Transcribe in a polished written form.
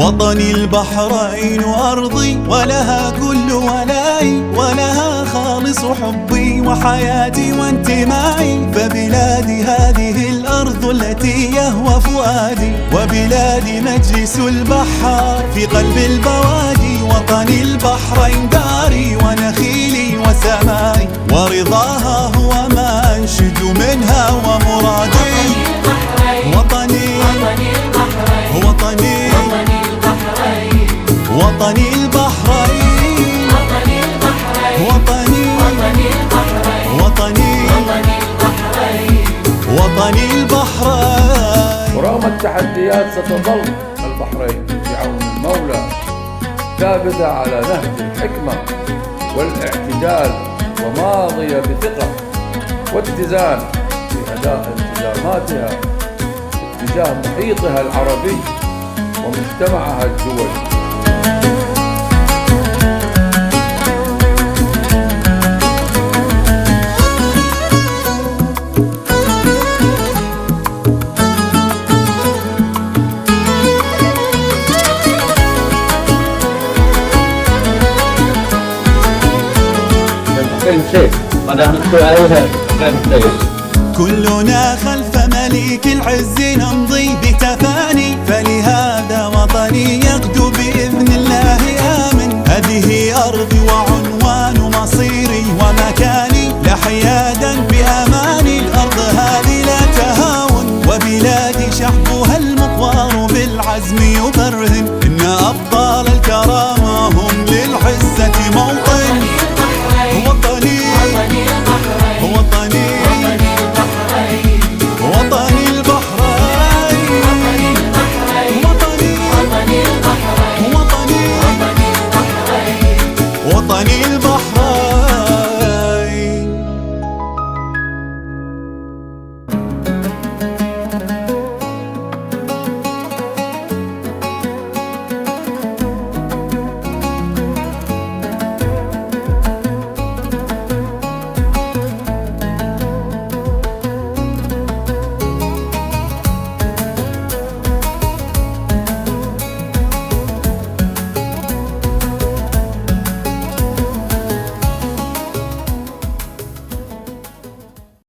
وطني البحرين أرضي، ولها كل ولائي، ولها خالص حبي وحياتي وانتمائي. فبلادي هذه الأرض التي يهوى فؤادي، وبلادي مجلس البحار في قلب البوادي. وطني البحرين داري ونخيلي وسمائي، ورضاها هو ما أنشد منها ومرادي. وطني وطني وطني البحرين، وطني وطني وطني البحرين. ورغم التحديات ستظل البحرين في عون المولى ثابتة على نهج الحكمة والاعتدال، وماضية بثقة واتزان في أداء التزاماتها تجاه محيطها العربي ومجتمعها الدولي. كلنا خلف مليك العز نمضي بتفاني، فلهذا وطني يغدو بإذن الله آمن. هذه أرضي وعنوان مصيري ومكاني، لا حيادا بأماني. الأرض هذه لا تهاون، وبلادي شعبها المقوار بالعزم يبرهن.